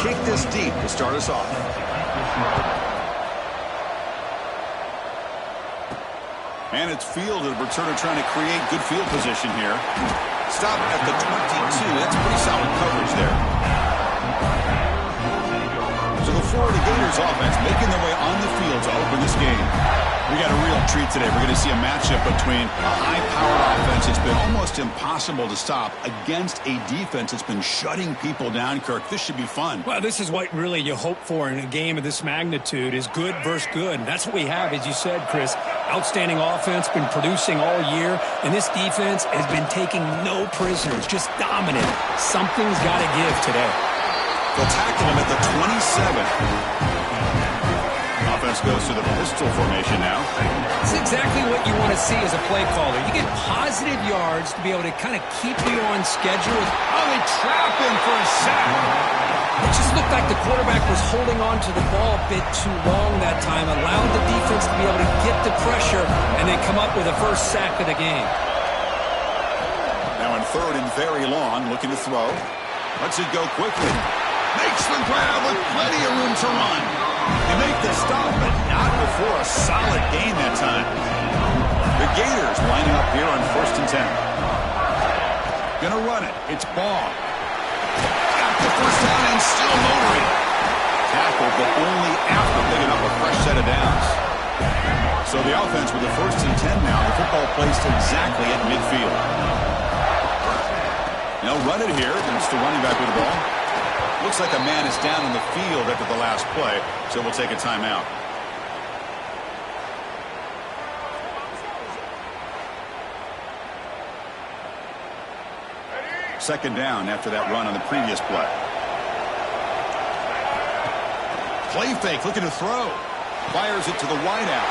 kick this deep to start us off. And it's fielded. Returner trying to create good field position here. Stop at the 22. That's pretty solid coverage there. So the Florida Gators offense making their way on the field to open this game. We got a real treat today. We're going to see a matchup between a high-powered offense that's been almost impossible to stop against a defense that's been shutting people down, Kirk. This should be fun. Well, this is what really you hope for in a game of this magnitude is good versus good. And that's what we have, as you said, Chris. Outstanding offense, been producing all year, and this defense has been taking no prisoners, just dominant. Something's got to give today. They'll tackle him at the 27. Offense goes to the pistol formation now. It's exactly what you want to see as a play caller. You get positive yards to be able to kind of keep you on schedule. Oh, they trap him for a sack. It just looked like the quarterback was holding on to the ball a bit too long that time, allowed the defense to be able to get the pressure, and they come up with a first sack of the game. Now in third and very long, looking to throw. Lets it go quickly. Makes the grab with plenty of room to run. They make the stop, but not before a solid gain that time. The Gators lining up here on 1st and 10. Gonna run it. It's Ball. Got the first down and still motoring. Tackle, but only after picking up a fresh set of downs. So the offense with the 1st and 10 now. The football placed exactly at midfield. They'll run it here. It's the running back with the ball. Looks like a man is down on the field after the last play, so we'll take a timeout. Second down after that run on the previous play. Play fake, looking to throw. Fires it to the wideout.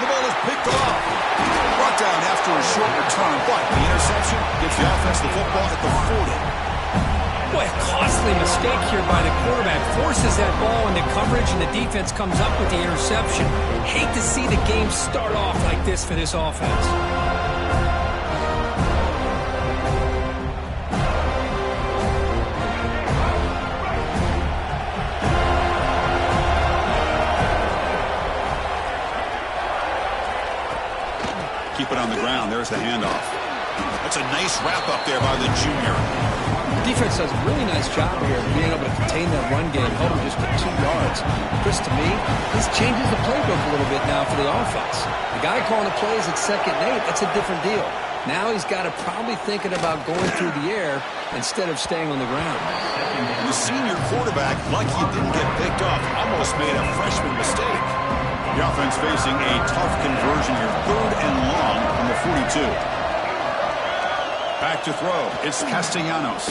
The ball is picked off. Brought down after a short return, but the interception gives the offense the football at the 40. Boy, a costly mistake here by the quarterback. Forces that ball into coverage, and the defense comes up with the interception. Hate to see the game start off like this for this offense. Keep it on the ground. There's the handoff. That's a nice wrap up there by the junior. Defense does a really nice job here of being able to contain that run game, held him just to 2 yards. Chris, to me, this changes the playbook a little bit now for the offense. The guy calling the plays at 2nd and 8, that's a different deal. Now he's got to probably thinking about going through the air instead of staying on the ground. The senior quarterback, lucky he didn't get picked off, almost made a freshman mistake. The offense facing a tough conversion here, 3rd and long from the 42. Back to throw. It's Castellanos.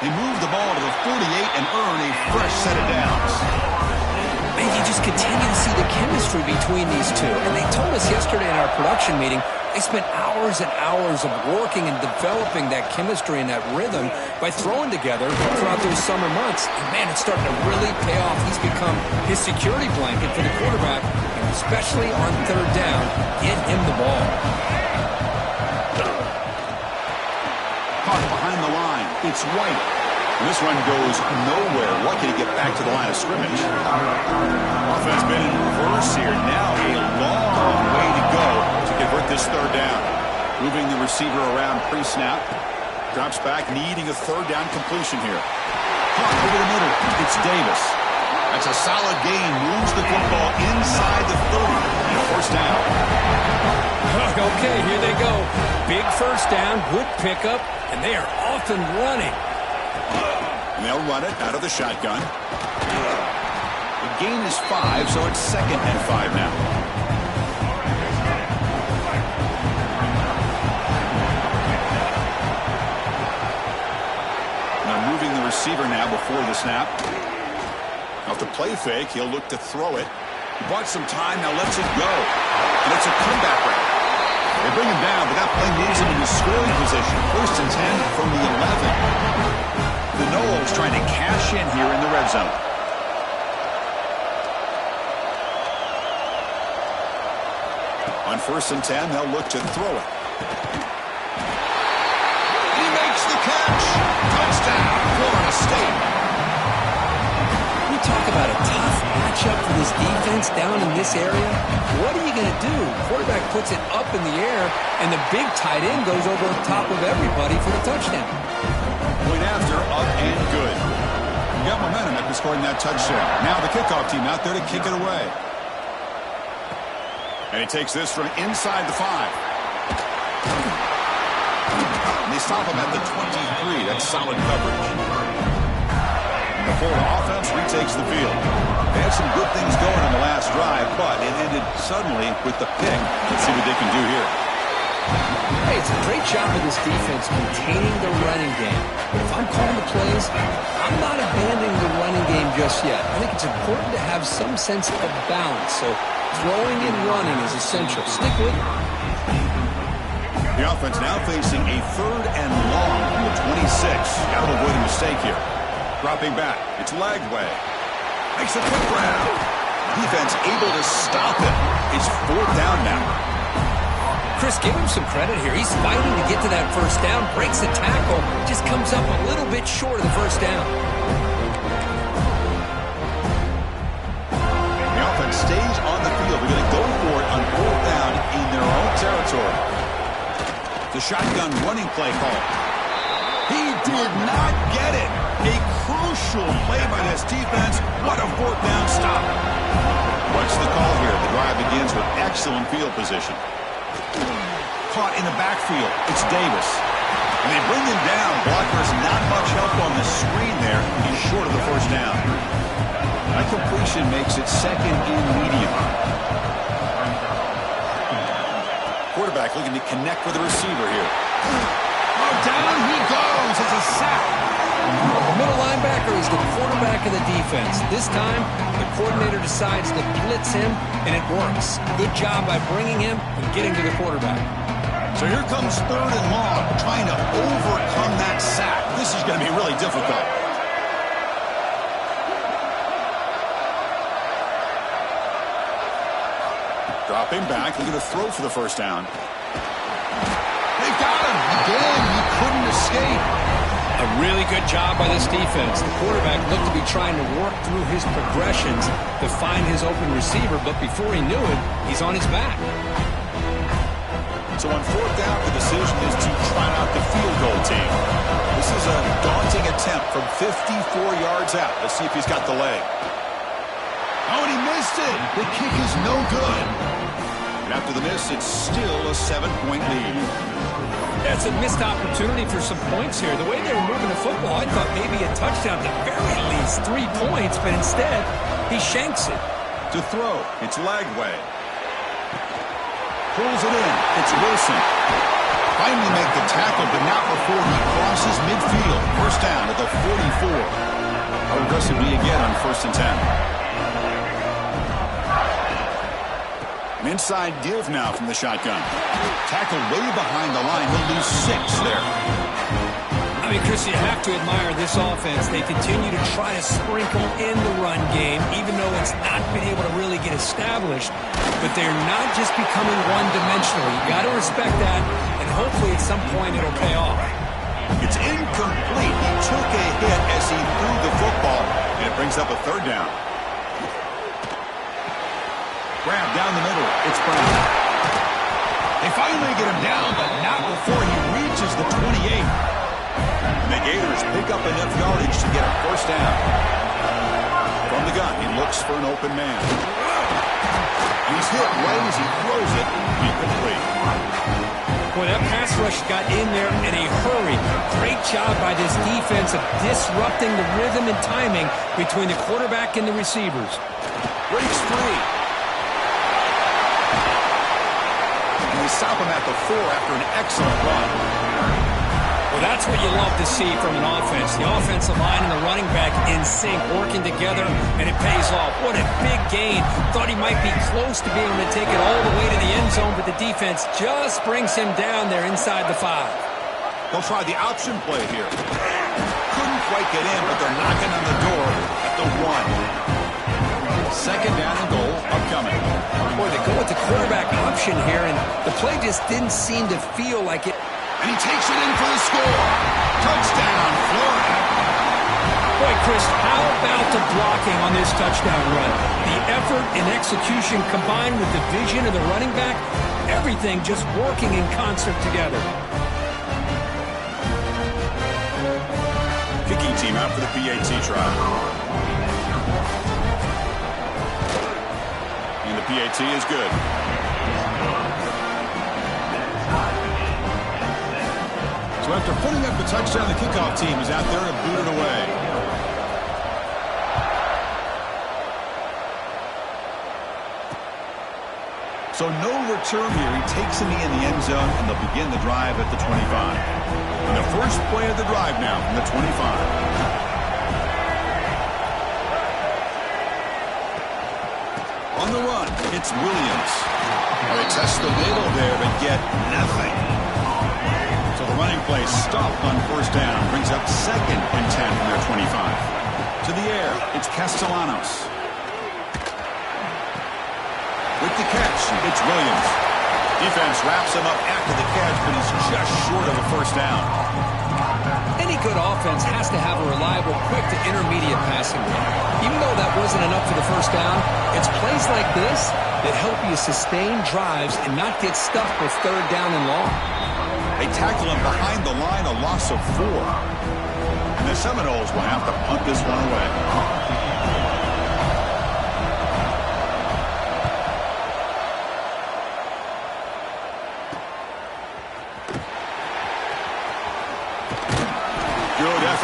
They move the ball to the 48 and earn a fresh set of downs. Man, you just continue to see the chemistry between these two. And they told us yesterday in our production meeting, they spent hours and hours of working and developing that chemistry and that rhythm by throwing together throughout those summer months. And man, it's starting to really pay off. He's become his security blanket for the quarterback, and especially on 3rd down, get him the ball. Behind the line, it's White. And this run goes nowhere. Lucky to get back to the line of scrimmage. Offense been in reverse here. Now a long way to go to convert this 3rd down. Moving the receiver around pre-snap. Drops back, needing a 3rd down completion here. Caught over the middle. It's Davis. That's a solid gain. Moves the football inside the 30. And a 1st down. Okay, here they go. Big 1st down, good pickup, and they are off and running. And they'll run it out of the shotgun. The gain is 5, so it's 2nd and 5 now. Now moving the receiver now before the snap. Off the play fake, he'll look to throw it. He bought some time, now lets it go. And it's a comeback route. They bring him down, but that play moves him into scoring position. 1st and 10 from the 11. The Noles trying to cash in here in the red zone. On 1st and 10, they'll look to throw it. He makes the catch. Touchdown, Florida State. defense down in this area, what are you going to do? Quarterback puts it up in the air, and the big tight end goes over the top of everybody for the touchdown. Point after, up and good. You got momentum after scoring that touchdown. Now the kickoff team out there to kick it away. And he takes this from inside the 5. And they stop him at the 23. That's solid coverage. And the Florida offense retakes the field. They had some good things going on the last drive, but it ended suddenly with the pick. Let's see what they can do here. Hey, it's a great job of this defense containing the running game. But if I'm calling the plays, I'm not abandoning the running game just yet. I think it's important to have some sense of balance. So throwing and running is essential. Stick with it. The offense now facing a 3rd and long from the 26. Got to avoid a mistake here. Dropping back. It's Lagway. Makes a quick grab. Defense able to stop it. It's 4th down now. Chris, give him some credit here. He's fighting to get to that first down, breaks the tackle, just comes up a little bit short of the first down. The offense stays on the field. They're going to go for it on 4th down in their own territory. The shotgun running play call. He did not get it. A crucial play by this defense. What a 4th down stop. What's the call here? The drive begins with excellent field position. Caught in the backfield. It's Davis. And they bring him down. Blockers not much help on the screen there. He's short of the first down. That completion makes it 2nd and medium. Quarterback looking to connect with the receiver here. Oh, down he goes. It's a sack. The middle linebacker is the quarterback of the defense. This time, the coordinator decides to blitz him, and it works. Good job by bringing him and getting to the quarterback. So here comes 3rd and long, trying to overcome that sack. This is going to be really difficult. Dropping back, looking to throw for the first down. They got him. Again, he couldn't escape. A really good job by this defense. The quarterback looked to be trying to work through his progressions to find his open receiver, but before he knew it, he's on his back. So on 4th down, the decision is to try out the field goal team. This is a daunting attempt from 54 yards out. Let's see if he's got the leg. Oh, and he missed it. The kick is no good. And after the miss, it's still a 7-point lead. That's a missed opportunity for some points here. The way they were moving the football, I thought maybe a touchdown, at the very least 3 points, but instead, he shanks it. To throw, it's Lagway. Pulls it in. It's Wilson. Finally make the tackle, but not before he crosses midfield. First down at the 44. How aggressive do you get on 1st and 10? An inside give now from the shotgun. Tackled way behind the line. He'll lose 6 there. I mean, Chris, you have to admire this offense. They continue to try to sprinkle in the run game, even though it's not been able to really get established. But they're not just becoming one-dimensional. You got to respect that, and hopefully at some point it'll pay off. It's incomplete. He took a hit as he threw the football, and it brings up a 3rd down. Grab down the middle. It's Brown. They finally get him down, but not before he reaches the 28. And the Gators pick up enough yardage to get a first down. From the gun, he looks for an open man. He's hit right as he throws it. Incomplete. Boy, that pass rush got in there in a hurry. Great job by this defense of disrupting the rhythm and timing between the quarterback and the receivers. Breaks free. And they stop him at the 4 after an excellent run. Well, that's what you love to see from an offense. The offensive line and the running back in sync, working together, and it pays off. What a big gain. Thought he might be close to being able to take it all the way to the end zone, but the defense just brings him down there inside the 5. They'll try the option play here. Couldn't quite get in, but they're knocking on the door at the 1. 2nd down and goal upcoming. Boy, they go with the quarterback option here, and the play just didn't seem to feel like it. And he takes it in for the score. Touchdown, Florida. Boy, Chris, how about the blocking on this touchdown run? The effort and execution combined with the vision of the running back, everything just working in concert together. Kicking team out for the PAT try. And the PAT is good. So after putting up the touchdown, the kickoff team is out there to boot it away. So no return here. He takes it in the end zone, and they'll begin the drive at the 25. And the first play of the drive now from the 25. On the run, it's Williams. They test the middle there, but get nothing. So the running play stopped on first down. Brings up 2nd and 10 from their 25. To the air, it's Castellanos. With the catch, it's Williams. Defense wraps him up after the catch, but he's just short of a first down. Any good offense has to have a reliable, quick to intermediate passing game. Even though that wasn't enough for the first down, it's plays like this that help you sustain drives and not get stuck with 3rd down and long. They tackle him behind the line, a loss of 4. And the Seminoles will have to punt this one away.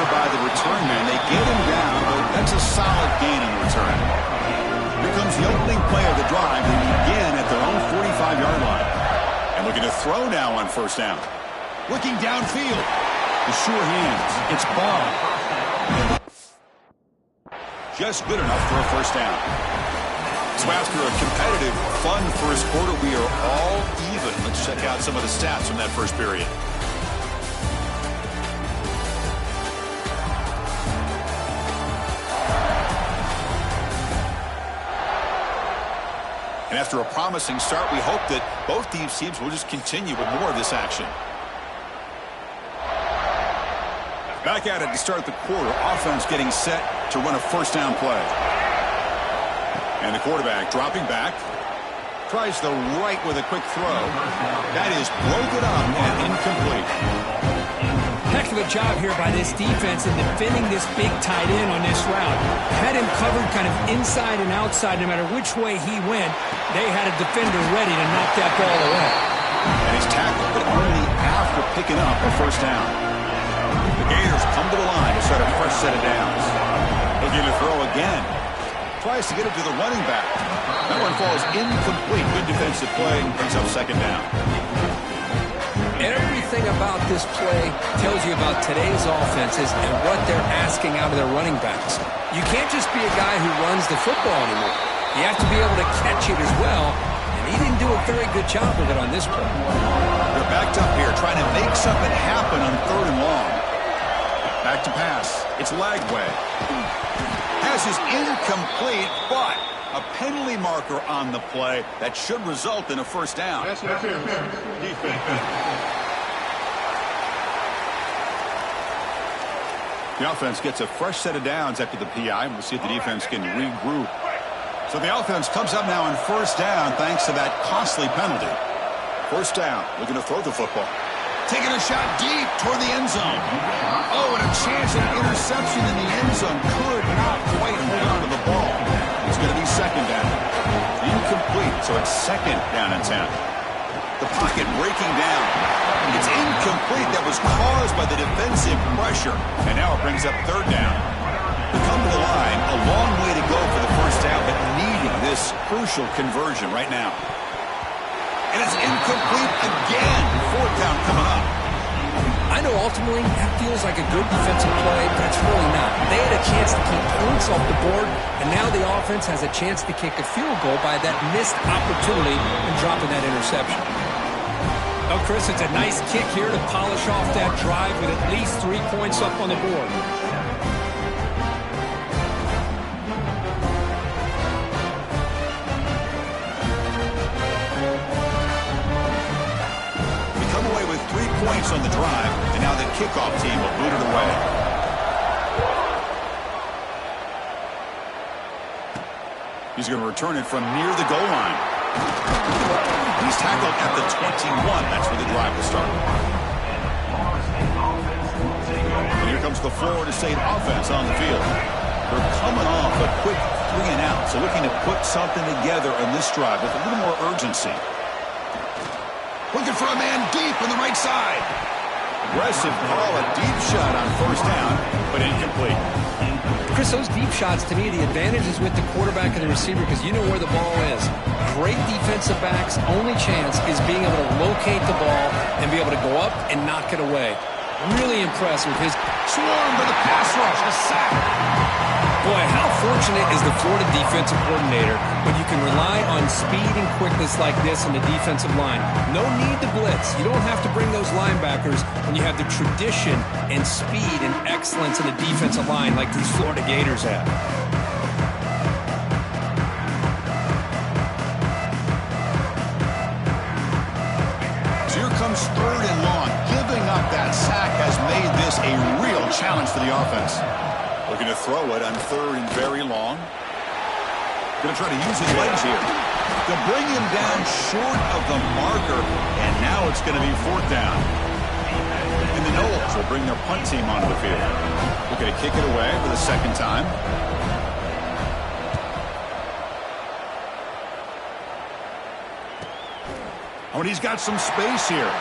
By the return man. They get him down, but that's a solid gain in the return. Here comes the opening play of the drive. They begin at their own 45-yard line. And looking to throw now on first down. Looking downfield. The sure hands. It's Ball. Just good enough for a first down. So after a competitive, fun first quarter, we are all even. Let's check out some of the stats from that first period. And after a promising start, we hope that both these teams will just continue with more of this action. Back at it to start the quarter. Offense getting set to run a first down play. And the quarterback dropping back. Tries the right with a quick throw. That is broken up and incomplete. Heck of a job here by this defense in defending this big tight end on this route. Had him covered kind of inside and outside no matter which way he went. They had a defender ready to knock that ball away. And he's tackled, but only after picking up a first down. The Gators come to the line to start a fresh set of downs. Looking to throw again. Tries to get it to the running back. That one falls incomplete. Good defensive play. Brings up 2nd down. Everything about this play tells you about today's offenses and what they're asking out of their running backs. You can't just be a guy who runs the football anymore. You have to be able to catch it as well, and he didn't do a very good job with it on this play. They're backed up here trying to make something happen on 3rd and long. Back to pass. It's Lagway. Pass is incomplete, but a penalty marker on the play that should result in a first down. That's defense. The offense gets a fresh set of downs after the PI. We'll see if the defense can regroup. So the offense comes up now on first down thanks to that costly penalty. First down, looking to throw the football. Taking a shot deep toward the end zone. Oh, and a chance at an interception in the end zone. Could not quite hold on to the ball. It's going to be 2nd down. Incomplete, so it's 2nd down and 10. The pocket breaking down. It's incomplete. That was caused by the defensive pressure. And now it brings up 3rd down. They come to the line. A long way to go for the first down, but needing this crucial conversion right now. And it's incomplete again. 4th down coming up. I know ultimately that feels like a good defensive play, but it's really not. They had a chance to keep points off the board, and now the offense has a chance to kick a field goal by that missed opportunity and dropping that interception. Oh, Chris, it's a nice kick here to polish off that drive with at least 3 points up on the board. Points on the drive, and now the kickoff team will boot it away. He's going to return it from near the goal line. He's tackled at the 21. That's where the drive will start. And here comes the Florida State offense on the field. They're coming off a quick 3-and-out, so looking to put something together in this drive with a little more urgency. Looking for a man deep on the right side. Aggressive ball, a deep shot on first down, but incomplete. Chris, those deep shots, to me, the advantage is with the quarterback and the receiver because you know where the ball is. Great defensive backs' only chance is being able to locate the ball and be able to go up and knock it away. Really impressed with his swarm for the pass rush, a sack. Boy, how fortunate is the Florida defensive coordinator when you can rely on speed and quickness like this in the defensive line. No need to blitz. You don't have to bring those linebackers when you have the tradition and speed and excellence in the defensive line like these Florida Gators have. So here comes 3rd and long. Giving up that sack has made this a real challenge for the offense. Looking to throw it on 3rd and very long. Going to try to use his legs here. They'll bring him down short of the marker, and now it's going to be 4th down. And the Noles will bring their punt team onto the field. Looking to kick it away for the 2nd time. Oh, and he's got some space here.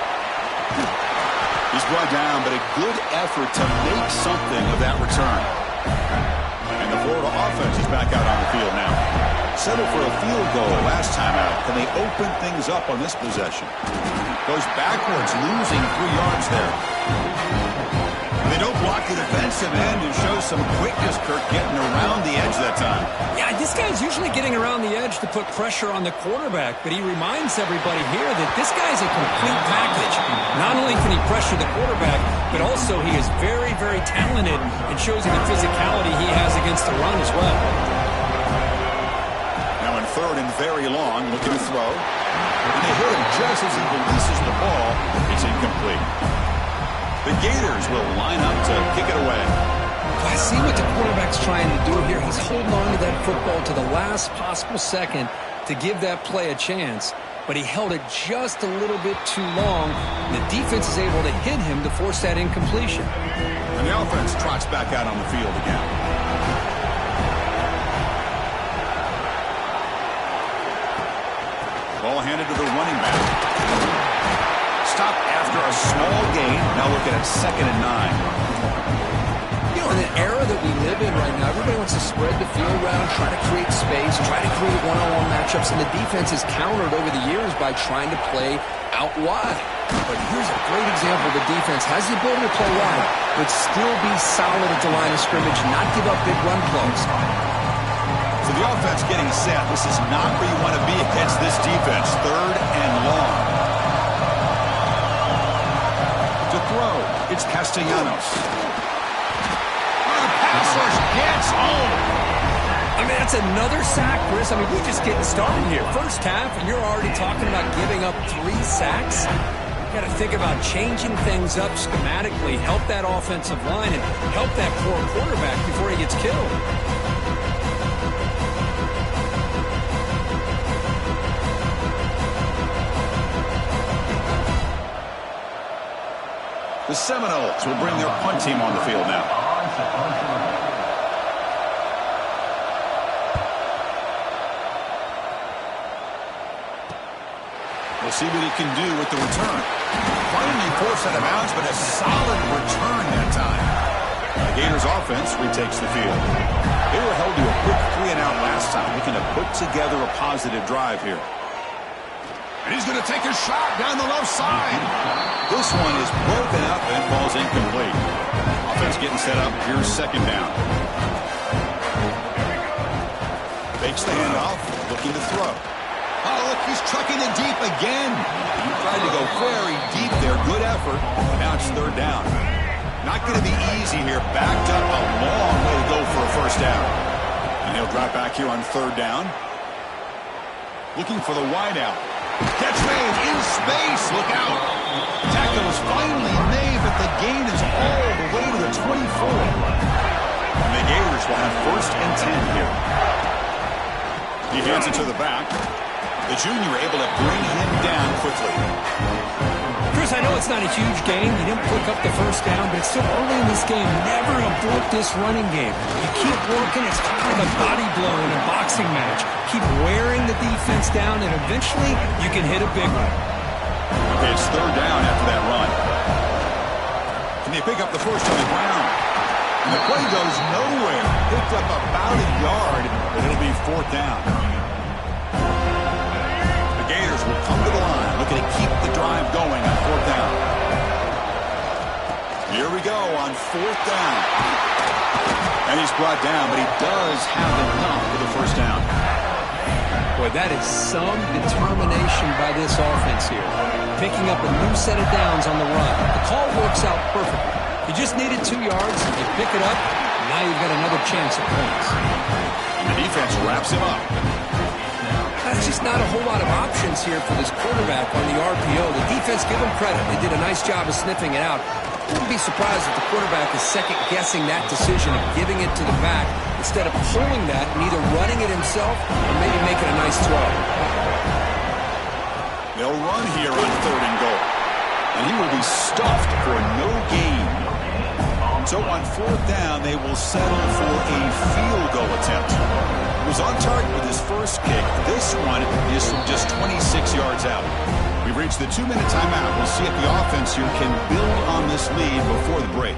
He's brought down, but a good effort to make something of that return. And the Florida offense is back out on the field now. Settled for a field goal last time out. Can they open things up on this possession? Goes backwards, losing 3 yards there. They don't block the defensive end and show some quickness, Kirk, getting around the edge that time. Yeah, this guy's usually getting around the edge to put pressure on the quarterback, but he reminds everybody here that this guy's a complete package. Not only can he pressure the quarterback, but also he is very, very talented and shows you the physicality he has against the run as well. Now in 3rd and very long, looking to throw. And they hit him just as he releases the ball. It's incomplete. The Gators will line up to kick it away. I see what the quarterback's trying to do here. He's holding on to that football to the last possible second to give that play a chance, but he held it just a little bit too long. The defense is able to hit him to force that incompletion. And the offense trots back out on the field again. Ball handed to the running back. Stop after a small gain. Now looking at 2nd and 9. You know, in an era that we live in right now, everybody wants to spread the field around, try to create space, try to create one-on-one matchups, and the defense is countered over the years by trying to play out wide. But here's a great example. The defense has the ability to play wide, but still be solid at the line of scrimmage, not give up big run plays. So the offense getting set. This is not where you want to be against this defense. 3rd and long. To throw, it's Castellanos. The pass rush gets home. I mean, that's another sack, Chris. I mean, we're just getting started here. First half, and you're already talking about giving up 3 sacks. You got to think about changing things up schematically, help that offensive line, and help that poor quarterback before he gets killed. The Seminoles will bring their punt team on the field now. We'll see what he can do with the return. Finally forced out of bounds, but a solid return that time. The Gators offense retakes the field. They were held to a quick 3-and-out last time, looking to put together a positive drive here. And he's going to take a shot down the left side. This one is broken up and falls incomplete. Offense getting set up. Here's 2nd down. Fakes the handoff, looking to throw. Oh, look, he's trucking it deep again. He tried to go very deep there. Good effort. Now it's 3rd down. Not going to be easy here. Backed up a long way to go for a 1st down. And he'll drop back here on 3rd down. Looking for the wideout. Catch made in space. Look out. Tackle is finally made, but the gain is all the way to the 24. And the Gators will have 1st and 10 here. He hands it to the back. The junior able to bring him down quickly. Chris, I know it's not a huge game. You didn't pick up the first down, but it's still early in this game. Never abort this running game. You keep working. It's kind of a body blow in a boxing match. Keep wearing the defense down, and eventually you can hit a big one. Okay, it's third down after that run. Can they pick up the first on the ground? And the play goes nowhere. Picked up about a yard, but it'll be fourth down. The Gators will come to the line, looking to keep the drive going on fourth down. Here we go on fourth down. And he's brought down, but he does have enough for the first down. Boy, that is some determination by this offense here. Picking up a new set of downs on the run. The call works out perfectly. You just needed 2 yards, you pick it up, and now you've got another chance at points. And the defense wraps him up. That's just not a whole lot of options here for this quarterback on the RPO. The defense, give them credit. They did a nice job of sniffing it out. Wouldn't be surprised if the quarterback is second-guessing that decision of giving it to the back instead of pulling that and either running it himself or maybe making a nice throw. They'll run here on third and goal. And he will be stuffed for no gain. So on fourth down, they will settle for a field goal attempt. He was on target with his first kick. This one is from just 26 yards out. We've reached the 2-minute timeout. We'll see if the offense here can build on this lead before the break.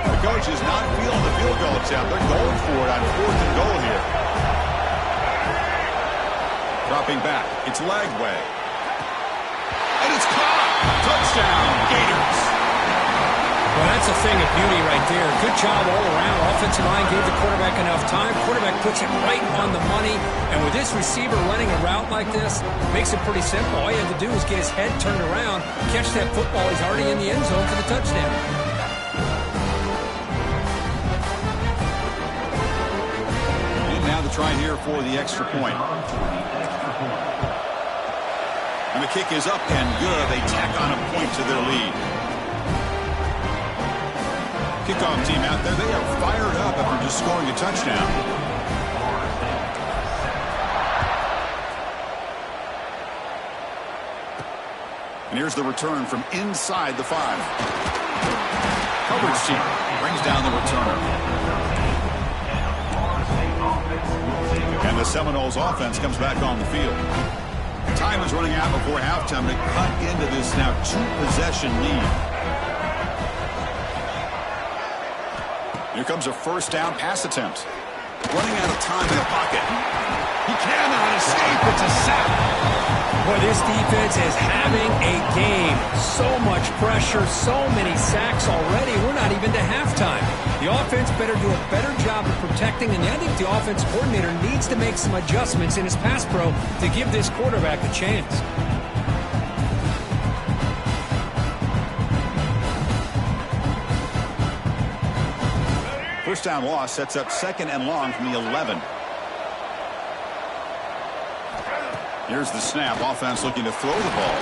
The coach is not feeling the field goal attempt. They're going for it on fourth and goal here. Dropping back. It's Lagway. And it's caught. Touchdown, Gators. Well, that's a thing of beauty right there. Good job all around. Offensive line gave the quarterback enough time. Quarterback puts it right on the money. And with this receiver running a route like this, makes it pretty simple. All you have to do is get his head turned around, catch that football. He's already in the end zone for the touchdown. And now the try here for the extra point. And the kick is up and good. They tack on a point to their lead. Kickoff team out there. They are fired up after just scoring a touchdown. And here's the return from inside the 5. Coverage team brings down the returner. And the Seminoles offense comes back on the field. Time is running out before halftime to cut into this now 2-possession lead. Here comes a first down pass attempt. Running out of time in the pocket. He cannot escape. It's a sack. Boy, this defense is having a game. So much pressure, so many sacks already. We're not even to halftime. The offense better do a better job of protecting, and I think the offense coordinator needs to make some adjustments in his pass pro to give this quarterback a chance. First down loss sets up second and long from the 11. Here's the snap. Offense looking to throw the ball.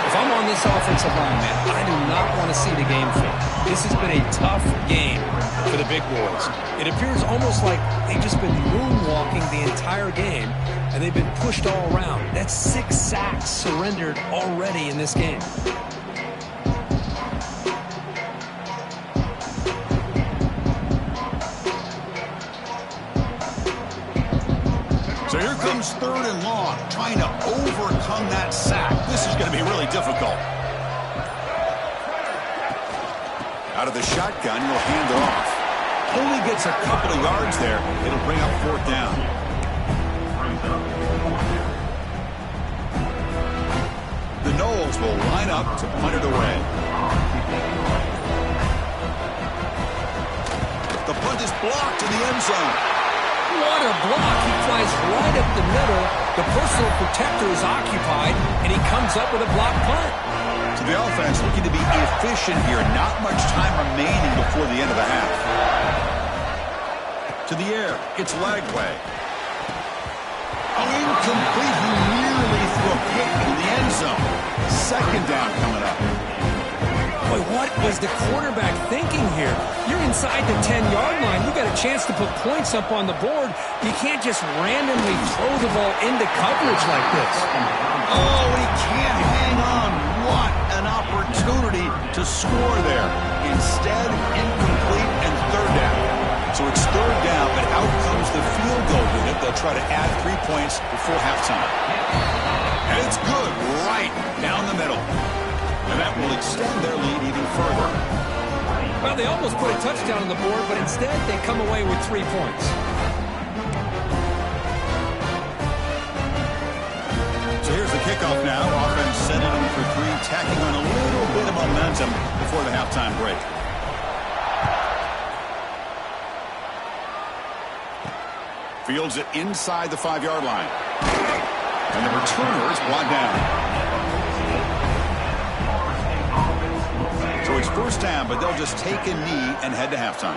If I'm on this offensive line, man, I do not want to see the game finish. This has been a tough game for the big boys. It appears almost like they've just been moonwalking the entire game, and they've been pushed all around. That's 6 sacks surrendered already in this game. So here comes third and long, trying to overcome that sack. This is going to be really difficult. Out of the shotgun, he'll hand it off. Only gets a couple of yards there. It'll bring up fourth down. The Noles will line up to punt it away. The punt is blocked in the end zone. What a block. He flies right up the middle. The personal protector is occupied, and he comes up with a blocked punt. So the offense looking to be efficient here. Not much time remaining before the end of the half. To the air. It's Lagway. Incomplete. He nearly threw a pick in the end zone. Second down coming up. was the quarterback thinking here? You're inside the 10-yard line. You got a chance to put points up on the board. You can't just randomly throw the ball into coverage like this. Oh, he can't hang on. What an opportunity to score there. Instead, incomplete and third down. So it's third down, but out comes the field goal unit. They'll try to add 3 points before halftime. And it's good right down the middle. And that will extend their lead even further. Well, they almost put a touchdown on the board, but instead they come away with 3 points. So here's the kickoff now. Offense settling for 3, tacking on a little bit of momentum before the halftime break. Fields it inside the 5-yard line. And the returner is brought down. So it's first down, but they'll just take a knee and head to halftime.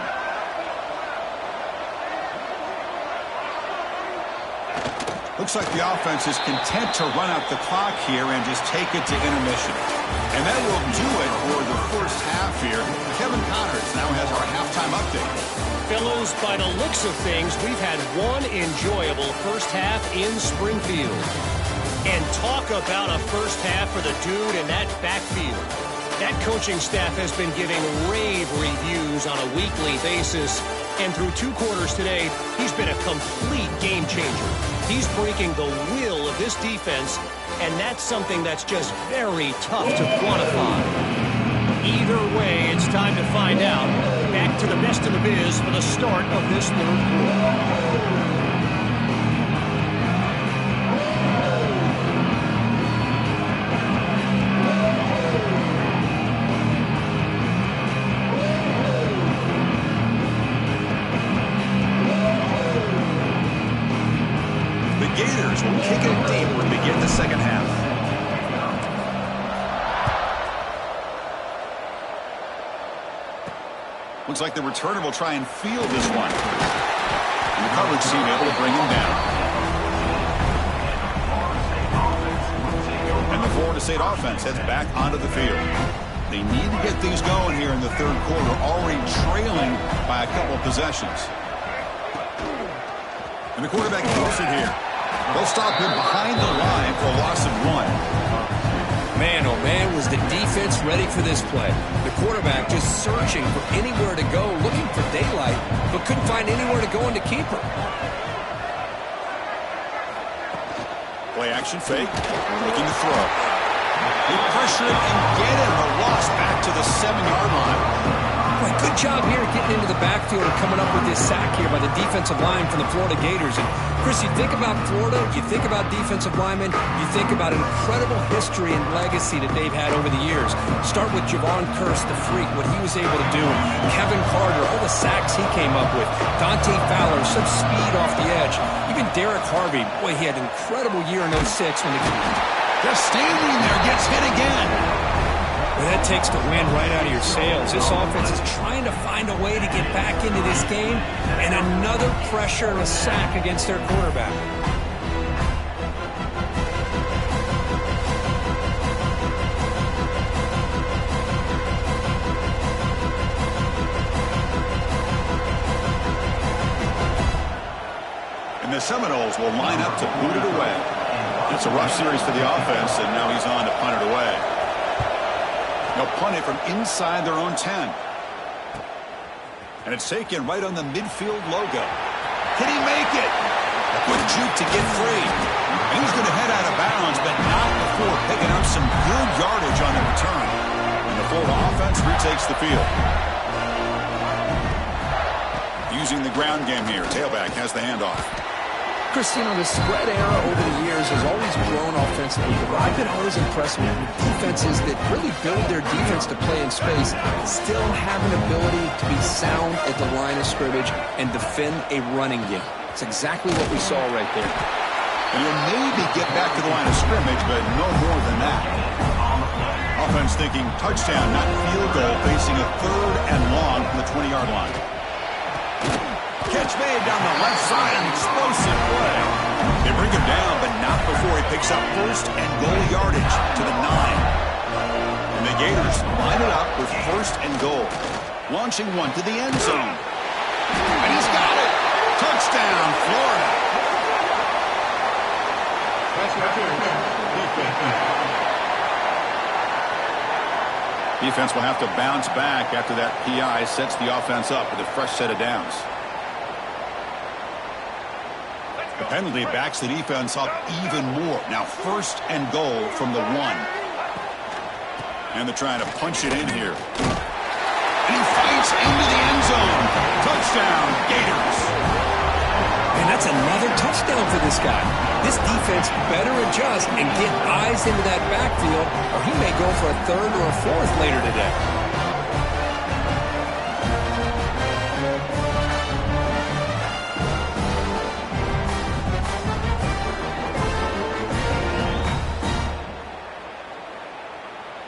Looks like the offense is content to run out the clock here and just take it to intermission. And that will do it for the first half here. Kevin Connors now has our halftime update. Fellows, by the looks of things, we've had one enjoyable first half in Springfield. And talk about a first half for the dude in that backfield. That coaching staff has been giving rave reviews on a weekly basis. And through 2 quarters today, he's been a complete game changer. He's breaking the will of this defense, and that's something that's just very tough to quantify. Either way, it's time to find out. Back to the best in the biz for the start of this third quarter. Gators will kick it deep to begin the second half. Looks like the returner will try and field this one. And the coverage team able to bring him down. And the Florida State offense heads back onto the field. They need to get things going here in the third quarter, already trailing by a couple of possessions. And the quarterback keeps it here. They'll stop him behind the line for a loss of 1. Man, oh man, was the defense ready for this play. The quarterback just searching for anywhere to go, looking for daylight, but couldn't find anywhere to go in the keeper. Play action fake, looking to throw. They pressure him and get him. A loss back to the 7-yard line. Boy, good job here getting into the backfield and coming up with this sack here by the defensive line from the Florida Gators. And Chris, you think about Florida, you think about defensive linemen, you think about an incredible history and legacy that they've had over the years. Start with Javon Kearse, the freak, what he was able to do. Kevin Carter, all the sacks he came up with. Dante Fowler, such speed off the edge. Even Derek Harvey, boy, he had an incredible year in 06 when they just standing there, gets hit again. Well, that takes the wind right out of your sails. This offense is trying to find a way to get back into this game, and another pressure and a sack against their quarterback. And the Seminoles will line up to boot it away. It's a rough series for the offense, and now he's on to punt it away. They'll punt it from inside their own 10. And it's taken right on the midfield logo. Can he make it? Good juke to get free. And he's going to head out of bounds, but not before picking up some good yardage on the return. And the Florida offense retakes the field. Using the ground game here. Tailback has the handoff. Christine, the spread era over the years has always grown offensively, but I've been always impressed with defenses that really build their defense to play in space, still have an ability to be sound at the line of scrimmage and defend a running game. It's exactly what we saw right there. And he'll maybe get back to the line of scrimmage, but no more than that. Offense thinking touchdown, not field goal, facing a 3rd and long from the 20-yard line. Catch made down the left side, an explosive play. They bring him down, but not before he picks up 1st and goal yardage to the 9. And they Gators line it up with 1st and goal. Launching one to the end zone. And he's got it. Touchdown, Florida. Defense will have to bounce back after that PI sets the offense up with a fresh set of downs. The penalty backs the defense up even more. Now 1st and goal from the 1. And they're trying to punch it in here. And he fights into the end zone. Touchdown, Gators. And that's another touchdown for this guy. This defense better adjust and get eyes into that backfield, or he may go for a 3rd or a 4th later today.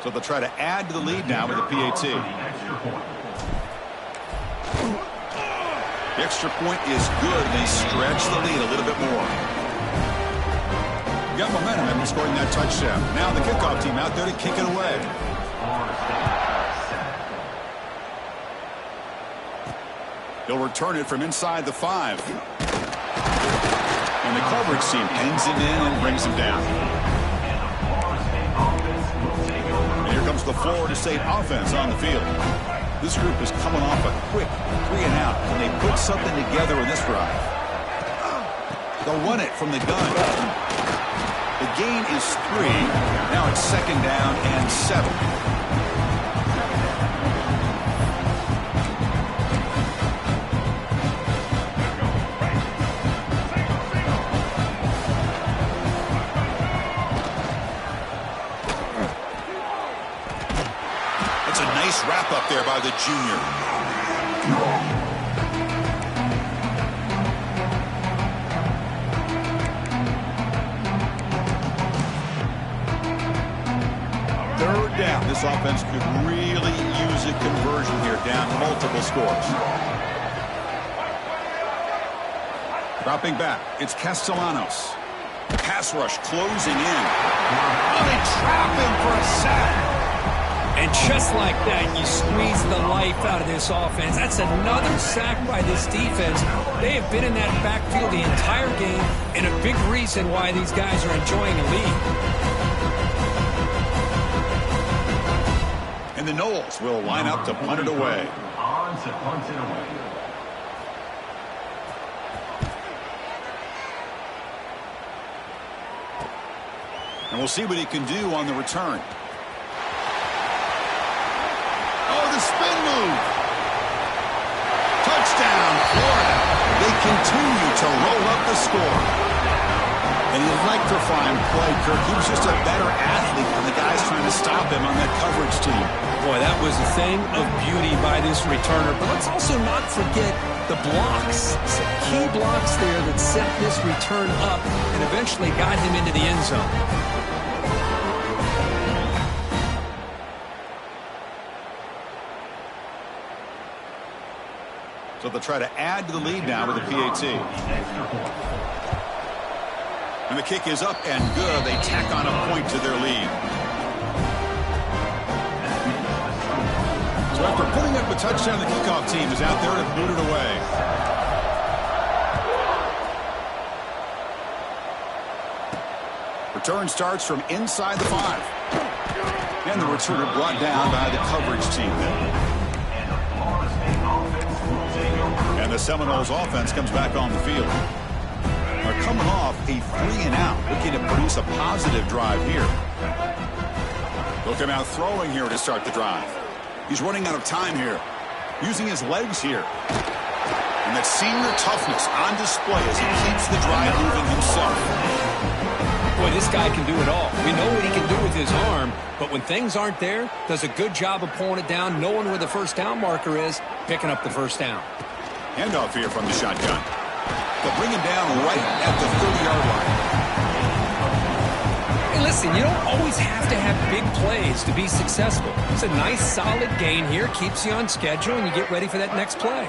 So they'll try to add to the lead now with a PAT. The extra point is good. They stretch the lead a little bit more. Got momentum after scoring that touchdown. Now the kickoff team out there to kick it away. He'll return it from inside the 5. And the coverage team pins him in and brings him down. And here comes the Florida State offense on the field. This group is coming off a quick 3 and out. Can they put something together in this drive? They'll run it from the gun. The gain is 3. Now it's 2nd down and 7. That's a nice wrap up there by the junior. Down. This offense could really use a conversion here, down multiple scores. Dropping back, it's Castellanos. Pass rush closing in. Oh, they trap him for a sack. And just like that, you squeeze the life out of this offense. That's another sack by this defense. They have been in that backfield the entire game, and a big reason why these guys are enjoying a lead. And the Knowles will line up to punt it away. And we'll see what he can do on the return. Oh, the spin move. Touchdown, Florida. They continue to roll up the score. An electrifying play, Kirk. He was just a better athlete than the guys trying to stop him on that coverage team. Boy, that was a thing of beauty by this returner. But let's also not forget the blocks. Some key blocks there that set this return up and eventually got him into the end zone. So they'll try to add to the lead now with a PAT. And the kick is up and good. They tack on a point to their lead. So after putting up a touchdown, the kickoff team is out there to boot it away. Return starts from inside the 5. And the returner brought down by the coverage team. And the Seminoles offense comes back on the field. Are coming off a 3 and out, looking to produce a positive drive here. They'll come out throwing here to start the drive. He's running out of time here, using his legs here. And that senior toughness on display as he keeps the drive moving himself. Boy, this guy can do it all. We know what he can do with his arm, but when things aren't there, does a good job of pulling it down, knowing where the first down marker is, picking up the first down. Handoff here from the shotgun. They'll bring him down right at the 30-yard line. Hey, listen, you don't always have to have big plays to be successful. It's a nice, solid gain here, keeps you on schedule, and you get ready for that next play.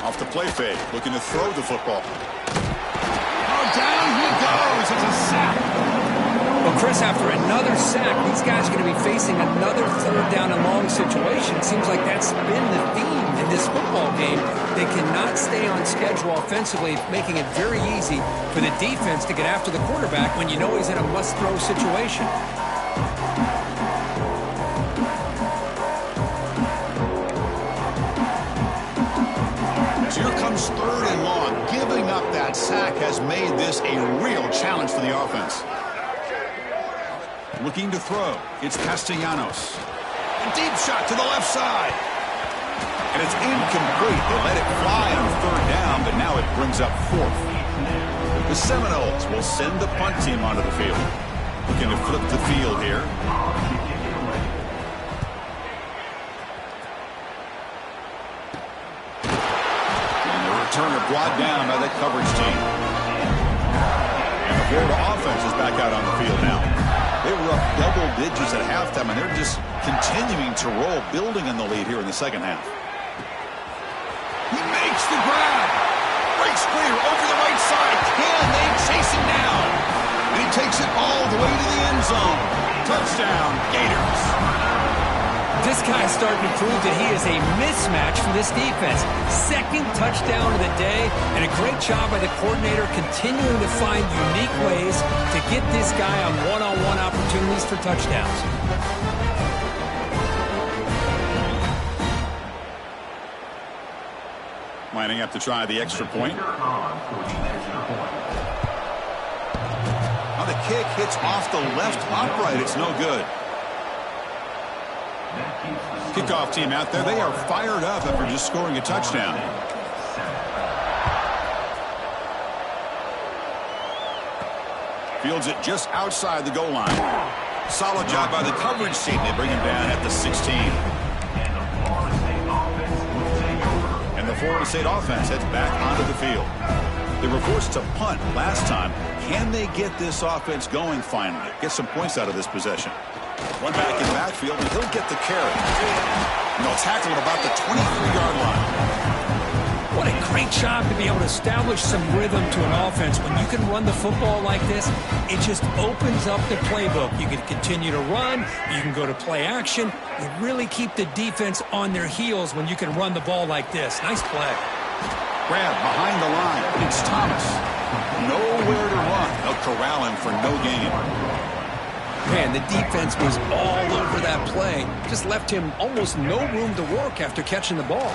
Off the play fake, looking to throw the football. Oh, down he goes. forces a sack. Well, Chris, after another sack, these guys are going to be facing another third down and long situation. Seems like that's been the theme in this football game. They cannot stay on schedule offensively, making it very easy for the defense to get after the quarterback when you know he's in a must-throw situation. So here comes third and long. Giving up that sack has made this a real challenge for the offense. Looking to throw. It's Castellanos. A deep shot to the left side. And it's incomplete. They let it fly on third down, but now it brings up fourth. The Seminoles will send the punt team onto the field. Looking to flip the field here. And the returner brought down by the coverage team. And the Florida offense is back out on the field now. They were up double digits at halftime, and they're just continuing to roll, building on the lead here in the second half. He makes the grab. Breaks clear over the right side. Can they chase him down? And he takes it all the way to the end zone. Touchdown, Gators. This guy's starting to prove that he is a mismatch for this defense. Second touchdown of the day, and a great job by the coordinator continuing to find unique ways to get this guy on one-on-one opportunities for touchdowns. Lining up to try the extra point. Now the kick hits off the left upright. It's no good. Kickoff team out there. They are fired up after just scoring a touchdown. Fields it just outside the goal line. Solid job by the coverage team. They bring him down at the 16. And the Florida State offense heads back onto the field. They were forced to punt last time. Can they get this offense going finally? Get some points out of this possession. One back in the backfield, and he'll get the carry. And they'll tackle at about the 23-yard line. What a great job to be able to establish some rhythm to an offense. When you can run the football like this, it just opens up the playbook. You can continue to run. You can go to play action. You really keep the defense on their heels when you can run the ball like this. Nice play. Grab behind the line. It's Thomas. Nowhere to run. They'll corral him for no gain. Man, the defense was all over that play. Just left him almost no room to work after catching the ball.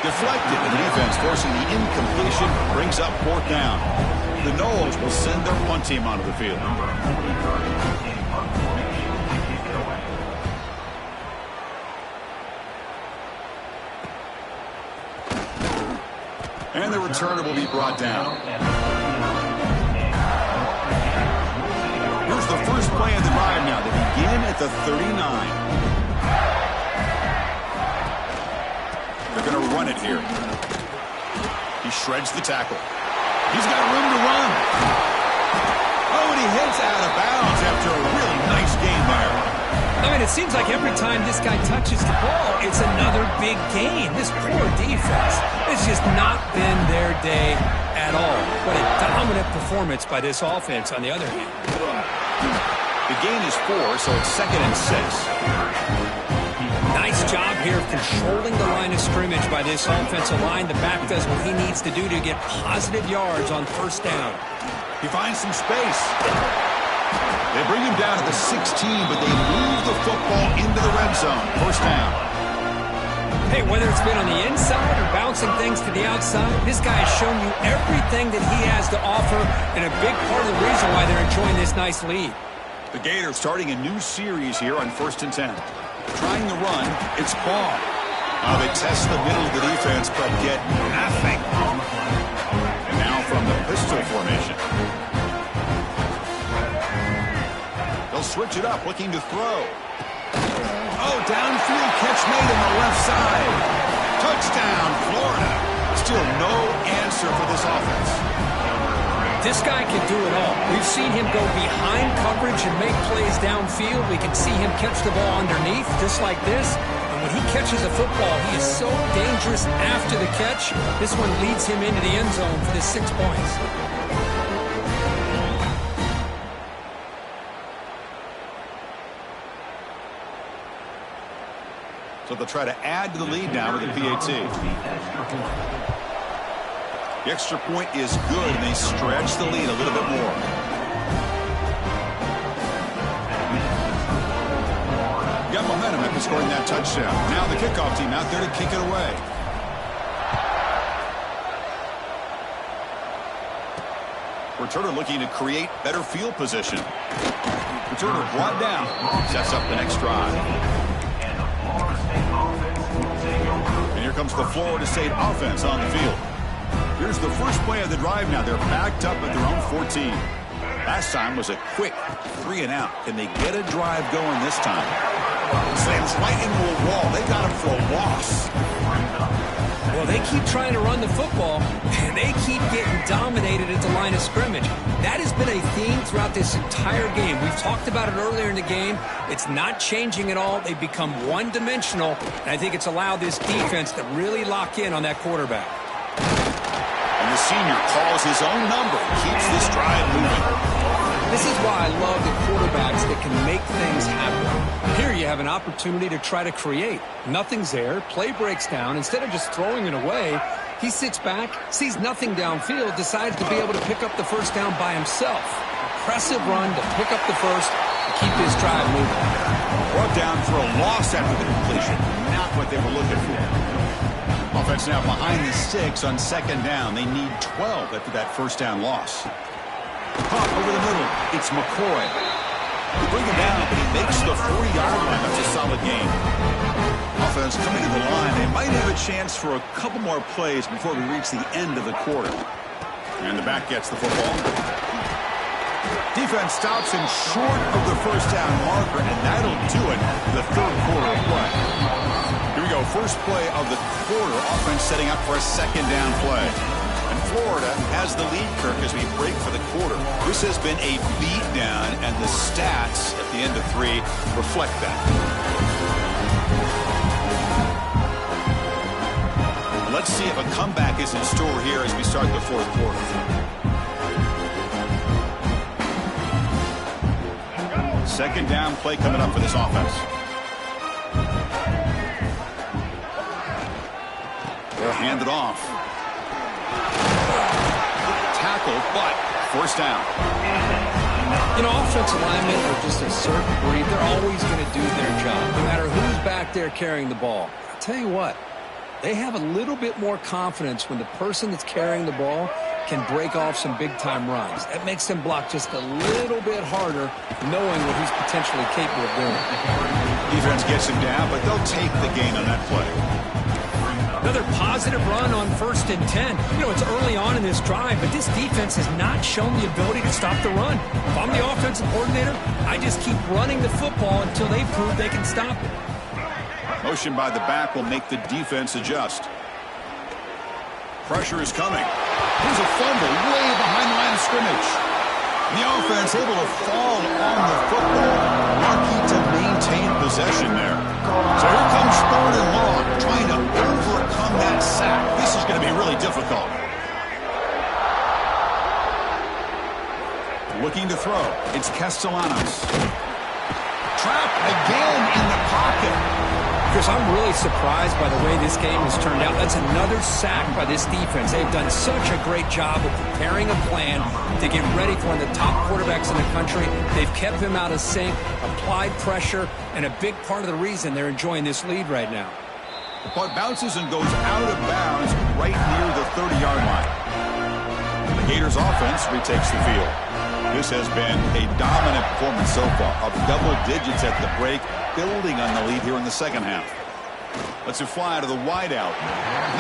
Deflected, and the defense forcing the incompletion brings up fourth down. The Noles will send their punt team onto the field. And the returner will be brought down. Here's the first play of the drive now. They begin at the 39. They're going to run it here. He shreds the tackle. He's got room to run. Oh, and he heads out of bounds after a really nice game there. I mean, it seems like every time this guy touches the ball, it's another big gain. This poor defense has just not been their day at all. What a dominant performance by this offense on the other hand. The gain is 4, so it's 2nd and 6. Nice job here of controlling the line of scrimmage by this offensive line. The back does what he needs to do to get positive yards on first down. He finds some space. They bring him down at the 16, but they move the football into the red zone. First down. Hey, whether it's been on the inside or bouncing things to the outside, this guy has shown you everything that he has to offer, and a big part of the reason why they're enjoying this nice lead. The Gators starting a new series here on 1st and 10. Trying the run, it's Paul. They test the middle of the defense, but get nothing. And now from the pistol formation. They'll switch it up, looking to throw. Oh, downfield catch made on the left side. Touchdown, Florida. Still no answer for this offense. This guy can do it all. We've seen him go behind coverage and make plays downfield. We can see him catch the ball underneath, just like this. And And when he catches a football, he is so dangerous after the catch. This one leads him into the end zone for the 6 points. So they'll try to add to the lead now with the PAT. The extra point is good, and they stretch the lead a little bit more. Got momentum after scoring that touchdown. Now the kickoff team out there to kick it away. Returner looking to create better field position. Returner brought down. Sets up the next drive. And here comes the Florida State offense on the field. Here's the first play of the drive now. They're backed up at their own 14. Last time was a quick 3 and out. Can they get a drive going this time? Slams right into a wall. They got him for a loss. Well, they keep trying to run the football, and they keep getting dominated at the line of scrimmage. That has been a theme throughout this entire game. We've talked about it earlier in the game. It's not changing at all. They've become one-dimensional, and I think it's allowed this defense to really lock in on that quarterback. And the senior calls his own number, keeps this drive moving. This is why I love the quarterbacks that can make things happen. Here you have an opportunity to try to create. Nothing's there. Play breaks down. Instead of just throwing it away, he sits back, sees nothing downfield, decides to be able to pick up the first down by himself. Impressive run to pick up the first to keep this drive moving. Brought down for a loss after the completion. Not what they were looking for. Offense now behind the 6 on second down. They need 12 after that first down loss. Pop over the middle. It's McCoy. They bring him down, but he makes the 40-yard line. That's a solid game. Offense coming to the line. They might have a chance for a couple more plays before we reach the end of the quarter. And the back gets the football. Defense stops him short of the first down marker, and that'll do it for the third quarter of play. Here we go. First play of the quarter. Offense setting up for a second down play. And Florida has the lead, Kirk, as we break for the quarter. This has been a beatdown, and the stats at the end of 3 reflect that. Let's see if a comeback is in store here as we start the fourth quarter. Second down play coming up for this offense. They'll hand it off. Tackle, but first down. You know, offensive linemen are just a certain breed. They're always going to do their job, no matter who's back there carrying the ball. I'll tell you what, they have a little bit more confidence when the person that's carrying the ball can break off some big-time runs. That makes them block just a little bit harder, knowing what he's potentially capable of doing. Defense gets him down, but they'll take the gain on that play. Another positive run on 1st and 10. You know, it's early on in this drive, but this defense has not shown the ability to stop the run. If I'm the offensive coordinator, I just keep running the football until they prove they can stop it. Motion by the back will make the defense adjust. Pressure is coming. Here's a fumble way behind the line of scrimmage. And the offense able to fall on the football. Lucky to maintain possession there. So here comes 3rd and long, trying to overcome that sack. This is going to be really difficult. Looking to throw. It's Castellanos. Trapped again in the pocket. Chris, I'm really surprised by the way this game has turned out. That's another sack by this defense. They've done such a great job of preparing a plan to get ready for one of the top quarterbacks in the country. They've kept him out of sync, applied pressure, and a big part of the reason they're enjoying this lead right now. The punt bounces and goes out of bounds right near the 30-yard line. The Gators offense retakes the field. This has been a dominant performance so far, of double digits at the break, building on the lead here in the second half. Let's fly to the wideout.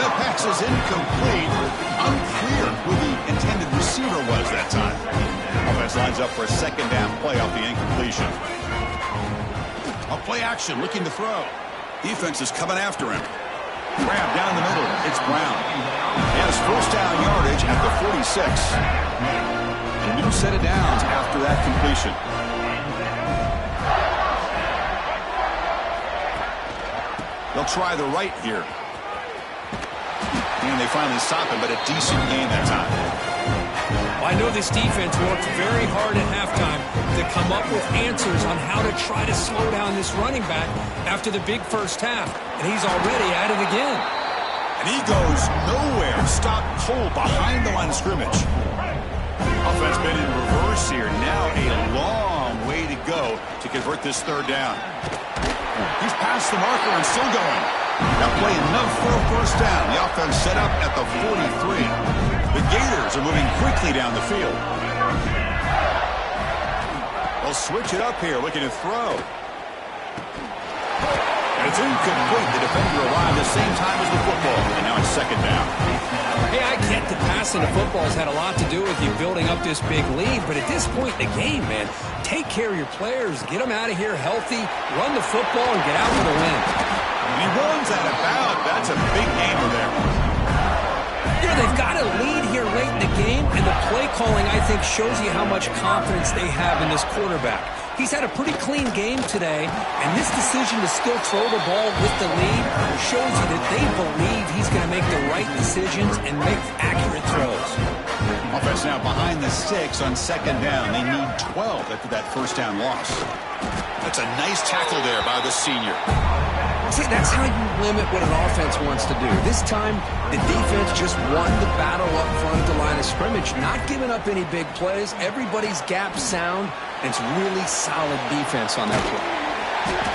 The pass is incomplete. Unclear who the intended receiver was that time. Offense lines up for a second down play off the incompletion. A play action, looking to throw. Defense is coming after him. Grab down the middle. It's Brown. He has first down yardage at the 46. A new set of downs after that completion. They'll try the right here. And they finally stop him, but a decent game that time. Well, I know this defense worked very hard at halftime to come up with answers on how to try to slow down this running back after the big first half. And he's already at it again. And he goes nowhere. Stopped cold behind the line of scrimmage. Offense been in reverse here. Now a long way to go to convert this third down. He's past the marker and still going. Now play enough for a first down. The offense set up at the 43. The Gators are moving quickly down the field. They'll switch it up here, looking to throw. And it's incomplete. The defender arrived at the same time as the football. And now it's second down. Hey, I get the passing of football has had a lot to do with you building up this big lead, but at this point in the game, man, take care of your players, get them out of here healthy, run the football, and get out with a win. And he runs out of bounds. That's a big gainer there. You know, they've got a lead here late in the game, and the play calling, I think, shows you how much confidence they have in this quarterback. He's had a pretty clean game today, and this decision to still throw the ball with the lead shows you that they believe he's going to make the right decisions and make accurate throws. Offense now behind the sticks on second down. They need 12 after that first down loss. That's a nice tackle there by the senior. See, that's how you limit what an offense wants to do. This time, the defense just won the battle up front at the line of scrimmage, not giving up any big plays. Everybody's gap sound, and it's really solid defense on that play.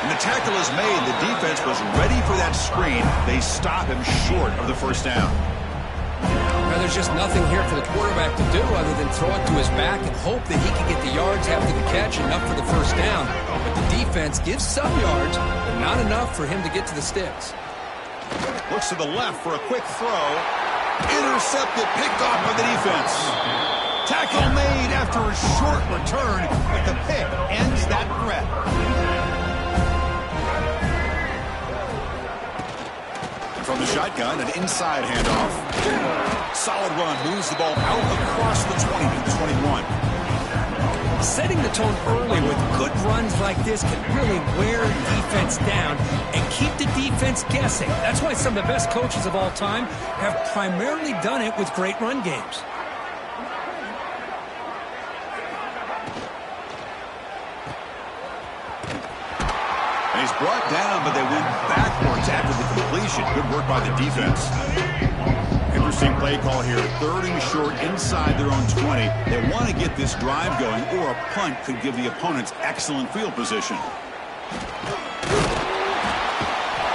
And the tackle is made. The defense was ready for that screen. They stop him short of the first down. Now, there's just nothing here for the quarterback to do other than throw it to his back and hope that he can get the yards after the catch, enough for the first down. But the defense gives some yards, but not enough for him to get to the sticks. Looks to the left for a quick throw. Intercepted, picked off by the defense. Tackle made after a short return, but the pick ends that threat. From the shotgun, an inside handoff. Solid run, moves the ball out across the 20 to the 21. Setting the tone early with good runs like this can really wear defense down and keep the defense guessing. That's why some of the best coaches of all time have primarily done it with great run games. And he's brought down, but they went backwards after the completion. Good work by the defense. Interesting play call here. Third and short inside their own 20. They want to get this drive going, or a punt could give the opponents excellent field position.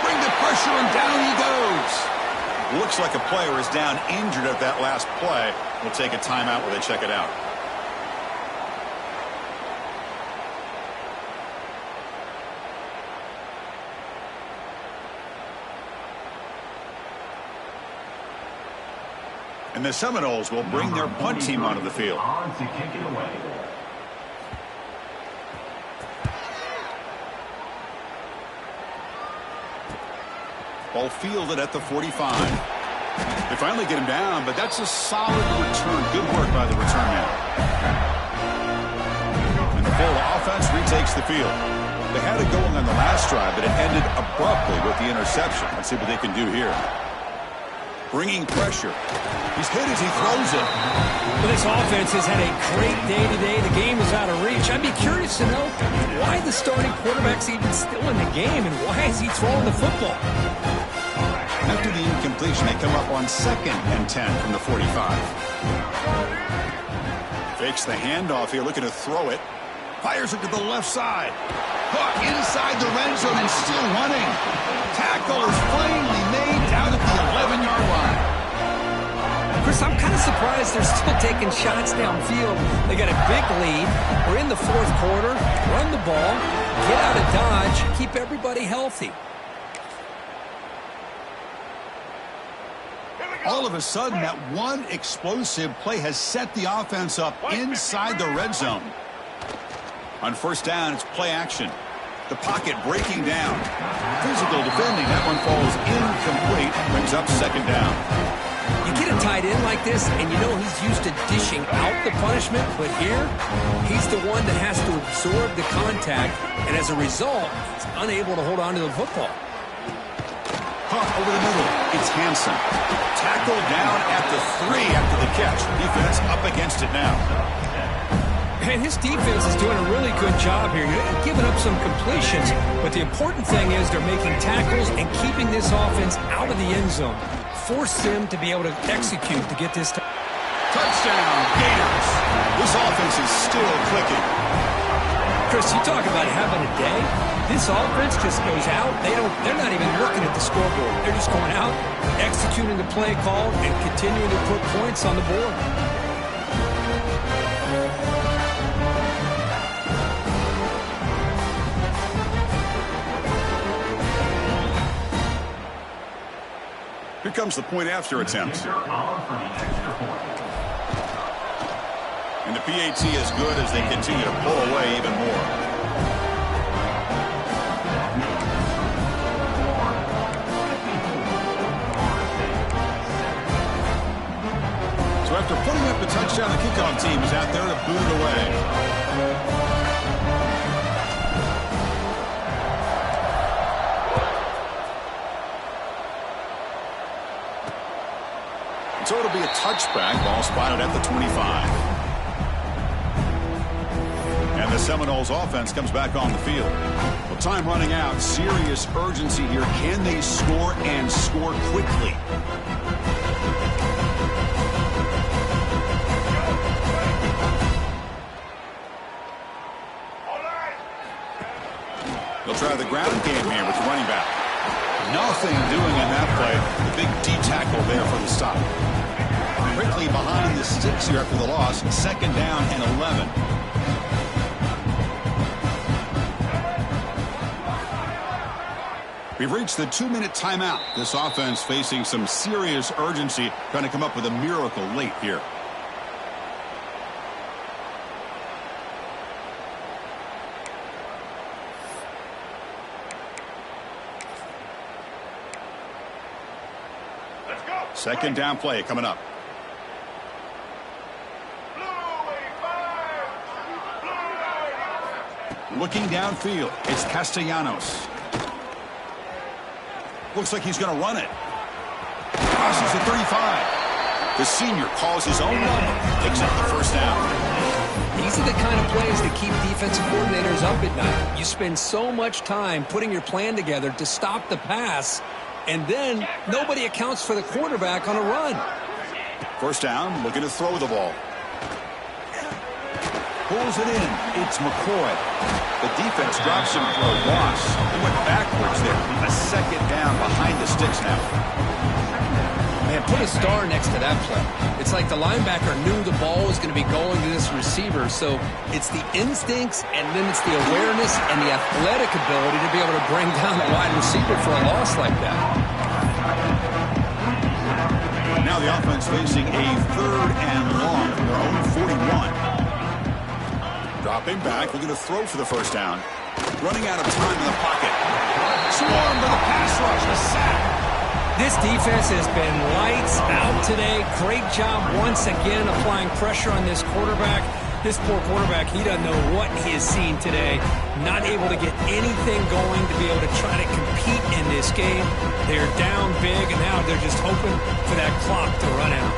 Bring the pressure, and down he goes. Looks like a player is down injured at that last play. We'll take a timeout while they check it out. And the Seminoles will bring their punt team onto the field. On to kick it away. Ball fielded at the 45. They finally get him down, but that's a solid return. Good work by the return man. And the Florida offense retakes the field. They had it going on the last drive, but it ended abruptly with the interception. Let's see what they can do here. Bringing pressure. He's hit as he throws it. Well, this offense has had a great day today. The game is out of reach. I'd be curious to know why the starting quarterback's even still in the game and why is he throwing the football? After the incompletion, they come up on 2nd and 10 from the 45. Fakes the handoff here, looking to throw it. Fires it to the left side. Caught inside the red zone and still running. Tackle is finally made down at the 11-yard line. Chris, I'm kind of surprised they're still taking shots downfield. They got a big lead. We're in the fourth quarter. Run the ball. Get out of Dodge. Keep everybody healthy. All of a sudden, that one explosive play has set the offense up inside the red zone. On first down, it's play action. The pocket breaking down. Physical defending. That one falls incomplete. Brings up second down. You get a tight end like this, and you know he's used to dishing out the punishment, but here, he's the one that has to absorb the contact, and as a result, he's unable to hold on to the football. Puck over the middle. It's Hansen. Tackled down at the 3 after the catch. Defense up against it now. And his defense is doing a really good job here. You're giving up some completions, but the important thing is they're making tackles and keeping this offense out of the end zone. Force them to be able to execute to get this. Touchdown, Gators. This offense is still clicking. Chris, you talk about having a day. This offense just goes out. They're not even looking at the scoreboard. They're just going out, executing the play call, and continuing to put points on the board. Here comes the point after attempt. And the PAT is good as they continue to pull away even more. So after putting up a touchdown, the kickoff team is out there to boot it away. So it'll be a touchback. Ball spotted at the 25. And the Seminoles offense comes back on the field. Well, time running out. Serious urgency here. Can they score and score quickly? They'll try the ground game here with the running back. Nothing doing in that play. The big D tackle there for the stop. Quickly behind the sticks here after the loss. 2nd down and 11. We've reached the 2-minute timeout. This offense facing some serious urgency, trying to come up with a miracle late here. Let's go. 2nd down play coming up. Looking downfield, it's Castellanos. Looks like he's going to run it. Crosses the 35. The senior calls his own number, picks up the 1st down. These are the kind of plays that keep defensive coordinators up at night. You spend so much time putting your plan together to stop the pass, and then nobody accounts for the quarterback on a run. 1st down, looking to throw the ball. Pulls it in. It's McCoy. The defense drops him for a loss. He went backwards there. A 2nd down behind the sticks now. Man, put a star next to that play. It's like the linebacker knew the ball was going to be going to this receiver. So it's the instincts, and then it's the awareness and the athletic ability to be able to bring down the wide receiver for a loss like that. Now the offense facing a 3rd and long from their own 41. Dropping back, looking to throw for the 1st down. Running out of time in the pocket. Swarmed by the pass rush, a sack. This defense has been lights out today. Great job once again applying pressure on this quarterback. This poor quarterback, he doesn't know what he has seen today. Not able to get anything going to be able to try to compete in this game. They're down big, and now they're just hoping for that clock to run out.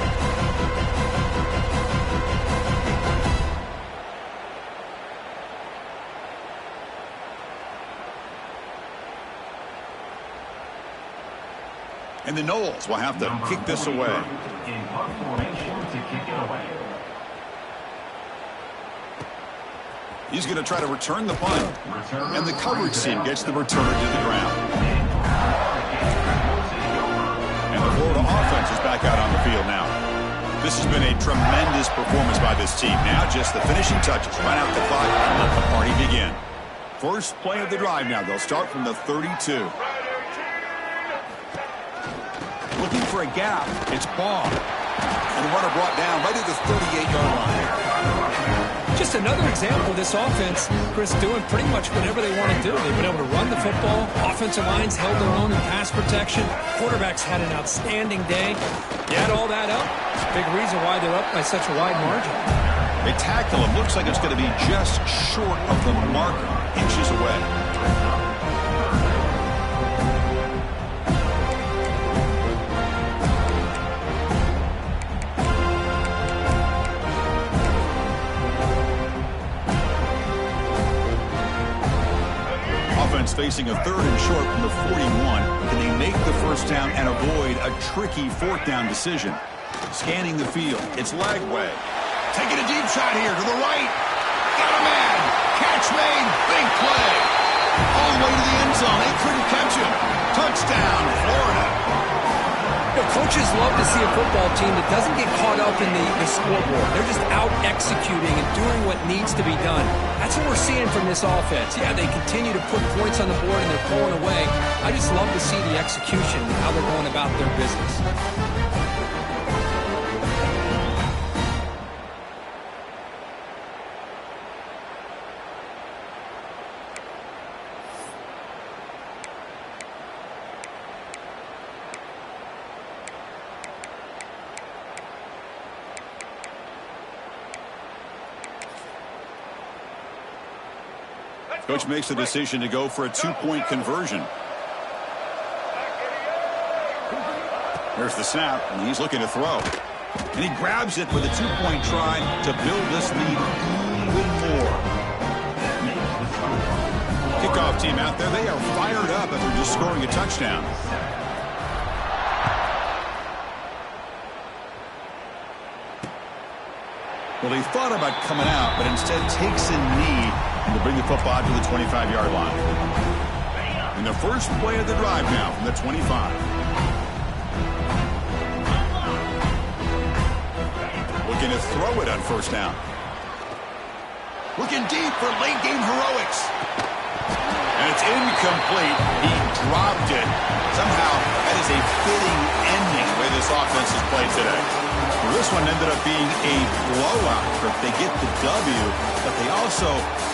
And the Noles will have to kick this away. In punt formation to kick it away. He's going to try to return the punt. And the coverage team gets the return to the ground. And the Florida offense is back out on the field now. This has been a tremendous performance by this team. Now just the finishing touches. Run out the clock and let the party begin. First play of the drive now. They'll start from the 32. Looking for a gap. It's Baugh. And the runner brought down right at the 38-yard line. Just another example of this offense, Chris, doing pretty much whatever they want to do. They've been able to run the football. Offensive lines held their own in pass protection. Quarterbacks had an outstanding day. You add all that up, it's a big reason why they're up by such a wide margin. They tackle him. Looks like it's going to be just short of the marker, inches away. facing a 3rd and short from the 41. Can they make the first down and avoid a tricky 4th down decision? Scanning the field. It's Lagway. Taking a deep shot here to the right. Got a man. Catch made. Big play. All the way to the end zone. They couldn't catch him. Touchdown, Florida. You know, coaches love to see a football team that doesn't get caught up in the scoreboard. They're just out executing and doing what needs to be done. That's what we're seeing from this offense. Yeah, they continue to put points on the board and they're pulling away. I just love to see the execution and how they're going about their business. Coach makes the decision to go for a 2-point conversion. There's the snap, and he's looking to throw. And he grabs it with a 2-point try to build this lead even more. Kickoff team out there, they are fired up after just scoring a touchdown. Well, he thought about coming out, but instead takes a knee to bring the football to the 25-yard line. In the first play of the drive now from the 25. Looking to throw it on first down. Looking deep for late-game heroics. And it's incomplete. He dropped it. Somehow, that is a fitting ending the way this offense has played today. Well, this one ended up being a blowout. They get the W, but they also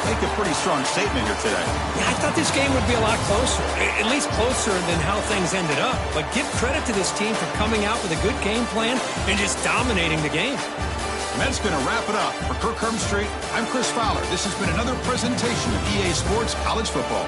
make a pretty strong statement here today. Yeah, I thought this game would be a lot closer, at least closer than how things ended up. But give credit to this team for coming out with a good game plan and just dominating the game. And that's going to wrap it up. For Kirk Street, I'm Chris Fowler. This has been another presentation of EA Sports College Football.